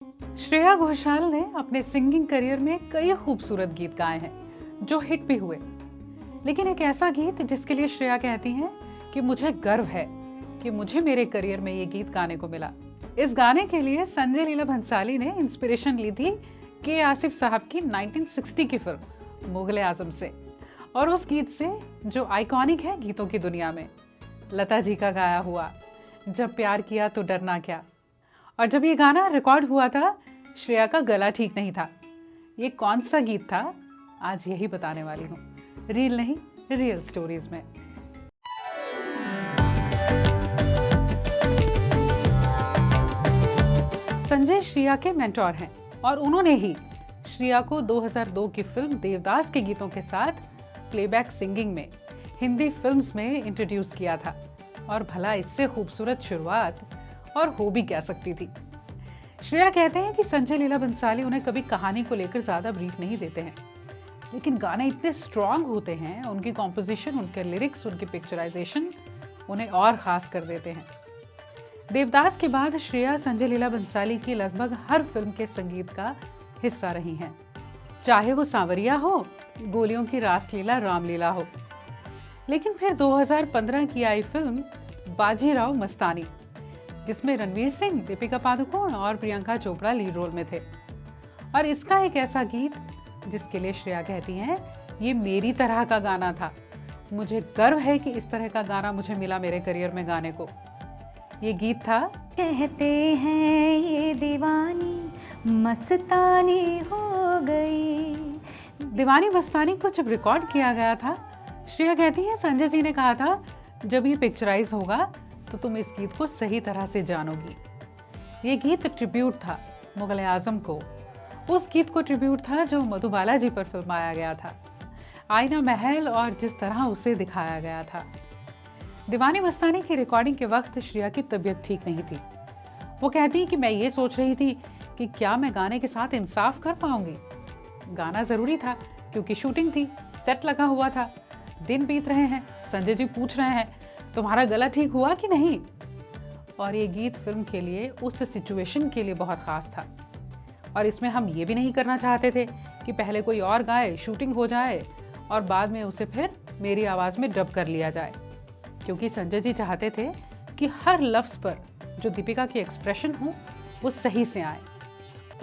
श्रेया घोषाल ने अपने singing career में कई खूबसूरत गीत गाए हैं जो हिट भी हुए। लेकिन एक ऐसा गीत जिसके लिए श्रेया कहती हैं कि मुझे गर्व है कि मुझे मेरे करियर में ये गीत गाने को मिला। इस गाने के लिए संजय लीला भंसाली ने इंस्पिरेशन ली थी के आसिफ साहब की 1960 की फिल्म मुगले आजम से, और उस गीत से जो आइकॉनिक है गीतों की दुनिया में, लता जी का गाया हुआ जब प्यार किया तो डरना क्या। और जब ये गाना रिकॉर्ड हुआ था, श्रेया का गला ठीक नहीं था। ये कौन सा गीत था, आज यही बताने वाली हूँ, रील नहीं रियल स्टोरीज में। संजय श्रेया के मेंटोर हैं और उन्होंने ही श्रेया को 2002 की फिल्म देवदास के गीतों के साथ प्लेबैक सिंगिंग में हिंदी फिल्म्स में इंट्रोड्यूस किया था। और भला इससे खूबसूरत शुरुआत और हो भी क्या सकती थी। श्रेया कहते हैं कि संजय लीला भंसाली उन्हें कभी कहानी को लेकर ज्यादा ब्रीफ नहीं देते हैं, लेकिन गाने इतने स्ट्रांग होते हैं, उनकी कॉम्पोजिशन, उनके लिरिक्स, उनकी पिक्चराइजेशन उन्हें और खास कर देते हैं। देवदास के बाद श्रेया संजय लीला भंसाली की लगभग हर फिल्म के संगीत का हिस्सा रही हैं, चाहे वो सांवरिया हो, गोलियों की रासलीला, रामलीला हो। लेकिन फिर 2015 की आई फिल्म बाजीराव मस्तानी, जिसमें रणवीर सिंह, दीपिका पादुकोण और प्रियंका चोपड़ा लीड रोल में थे, और इसका एक ऐसा गीत जिसके लिए श्रेया कहती हैं ये मेरी तरह का गाना था, मुझे गर्व है कि इस तरह का गाना मुझे मिला मेरे करियर में गाने को। ये गीत था कहते हैं ये दीवानी मस्तानी हो गई। दीवानी मस्तानी को जब रिकॉर्ड किया गया था, श्रेया कहती है संजय जी ने कहा था जब ये पिक्चराइज होगा तो तुम इस गीत को सही तरह से जानोगी। ये गीत ट्रिब्यूट था मुगले आजम को, उस गीत को ट्रिब्यूट था जो मधुबाला जी पर फिल्माया गया था, आईना महल, और जिस तरह उसे दिखाया गया था। दीवानी मस्तानी की रिकॉर्डिंग के वक्त श्रेया की तबीयत ठीक नहीं थी। वो कहती कि मैं ये सोच रही थी कि क्या मैं गाने के साथ इंसाफ कर पाऊंगी। गाना जरूरी था क्योंकि शूटिंग थी, सेट लगा हुआ था, दिन बीत रहे हैं, संजय जी पूछ रहे हैं तुम्हारा गला ठीक हुआ कि नहीं। और ये गीत फिल्म के लिए, उस सिचुएशन के लिए बहुत खास था। और इसमें हम ये भी नहीं करना चाहते थे कि पहले कोई और गाए, शूटिंग हो जाए और बाद में उसे फिर मेरी आवाज़ में डब कर लिया जाए, क्योंकि संजय जी चाहते थे कि हर लफ्ज़ पर जो दीपिका की एक्सप्रेशन हो वो सही से आए।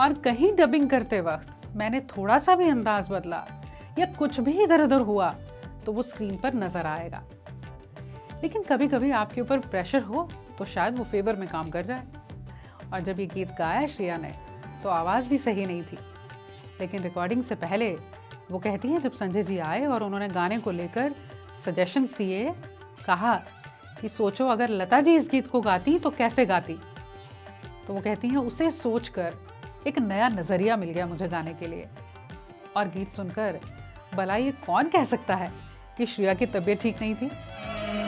और कहीं डबिंग करते वक्त मैंने थोड़ा सा भी अंदाज बदला या कुछ भी इधर उधर हुआ तो वो स्क्रीन पर नजर आएगा। लेकिन कभी कभी आपके ऊपर प्रेशर हो तो शायद वो फेवर में काम कर जाए। और जब ये गीत गाया श्रेया ने तो आवाज़ भी सही नहीं थी। लेकिन रिकॉर्डिंग से पहले वो कहती हैं जब संजय जी आए और उन्होंने गाने को लेकर सजेशंस दिए, कहा कि सोचो अगर लता जी इस गीत को गाती तो कैसे गाती। तो वो कहती हैं उसे सोचकर एक नया नज़रिया मिल गया मुझे गाने के लिए। और गीत सुनकर भला ये कौन कह सकता है कि श्रेया की तबीयत ठीक नहीं थी।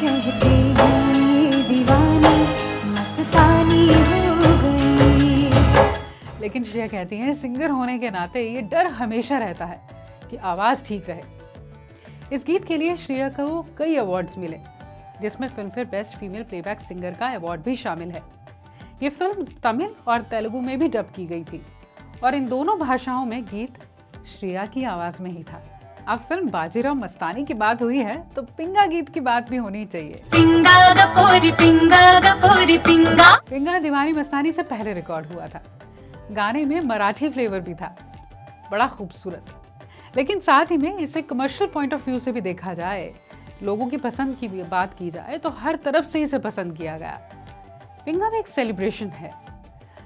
कहते हैं ये दीवानी मस्तानी हो गई। लेकिन श्रेया कहती हैं सिंगर होने के नाते ये डर हमेशा रहता है कि आवाज़ ठीक रहे। इस गीत के लिए श्रेया को कई अवार्ड्स मिले, जिसमें Filmfare best female playback singer का अवार्ड भी शामिल है। ये फिल्म तमिल और तेलुगु में भी डब की गई थी और इन दोनों भाषाओं में गीत श्रेया की आवाज़ में ही था। अब फिल्म बाजीराव मस्तानी की बात हुई है तो पिंगा गीत की बात भी होनी चाहिए। पिंगा ग पोरी पिंगा ग पोरी पिंगा। पिंगा दीवानी मस्तानी से पहले रिकॉर्ड हुआ था। गाने में मराठी फ्लेवर भी था, बड़ा खूबसूरत। लेकिन साथ ही में इसे कमर्शियल पॉइंट ऑफ व्यू से भी देखा जाए, लोगों की पसंद की भी बात की जाए तो हर तरफ से इसे पसंद किया गया। पिंगा में एक सेलिब्रेशन है,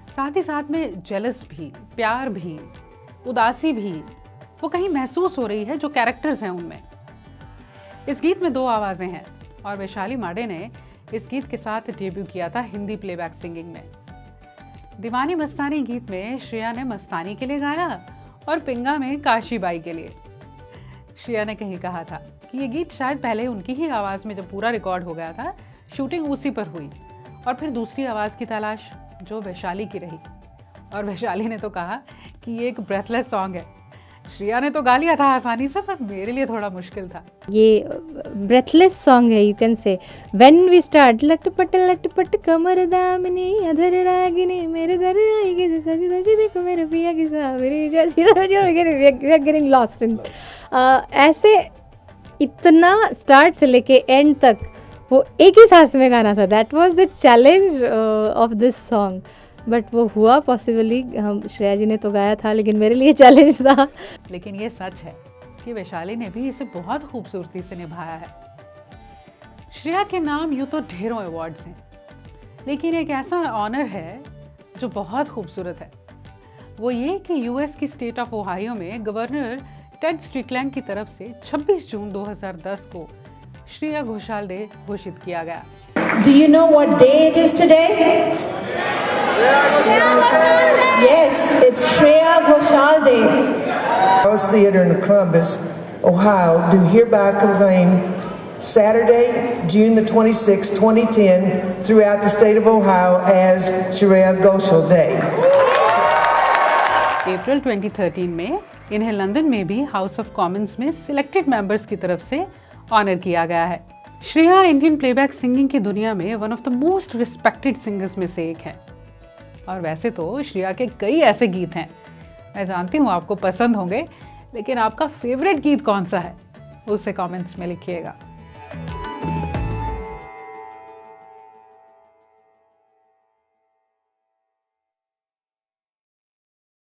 साथ ही साथ में जेलस भी, प्यार भी, उदासी भी वो कहीं महसूस हो रही है जो कैरेक्टर्स हैं उनमें। इस गीत में दो आवाज़ें हैं और वैशाली माडे ने इस गीत के साथ डेब्यू किया था हिंदी प्लेबैक सिंगिंग में। दीवानी मस्तानी गीत में श्रेया ने मस्तानी के लिए गाया और पिंगा में काशीबाई के लिए। श्रेया ने कहीं कहा था कि ये गीत शायद पहले उनकी ही आवाज़ में जब पूरा रिकॉर्ड हो गया था, शूटिंग उसी पर हुई और फिर दूसरी आवाज़ की तलाश जो वैशाली की रही। और वैशाली ने तो कहा कि ये एक ब्रेथलेस सॉन्ग है, श्रेया ने तो गा लिया था आसानी से, पर मेरे लिए थोड़ा मुश्किल था। ये ब्रेथलेस सॉन्ग है, you can say. When we start लटपट कमर दामिनी अधर रागिनी मेरे दर आएगी सजी सजी देखो मेरे पिया की सावरी जैसी we are getting lost in ऐसे इतना स्टार्ट से लेके एंड तक वो एक ही सांस में गाना था। That was the challenge of this song, but वो हुआ पॉसिबली। हम श्रेया जी ने तो गाया था, लेकिन मेरे लिए चैलेंज था। लेकिन ये सच है कि वैशाली ने भी इसे बहुत खूबसूरती से निभाया है। श्रेया के नाम यूँ तो ढेरों अवार्ड्स हैं, लेकिन एक ऐसा ऑनर है जो बहुत खूबसूरत है। वो ये कि यूएस की स्टेट ऑफ ओहायो में गवर्नर टेड स्ट्रिकलैंड की तरफ से 26 जून 2010 को श्रेया घोषाल डे घोषित किया गया। Do you know what day it is today? Yes, it's Shreya Ghoshal Day. House Theater in Columbus, Ohio, do hereby proclaim Saturday, June the 26th, 2010, throughout the state of Ohio as Shreya Ghoshal Day. अप्रैल 2013 में इन्हें London में भी house of Commons में selected members की तरफ से honour किया गया है। श्रेया इंडियन प्लेबैक सिंगिंग की दुनिया में one of the most respected singers में से एक है। और वैसे तो श्रेया के कई ऐसे गीत हैं, मैं जानती हूँ आपको पसंद होंगे, लेकिन आपका फेवरेट गीत कौन सा है उसे कमेंट्स में लिखिएगा।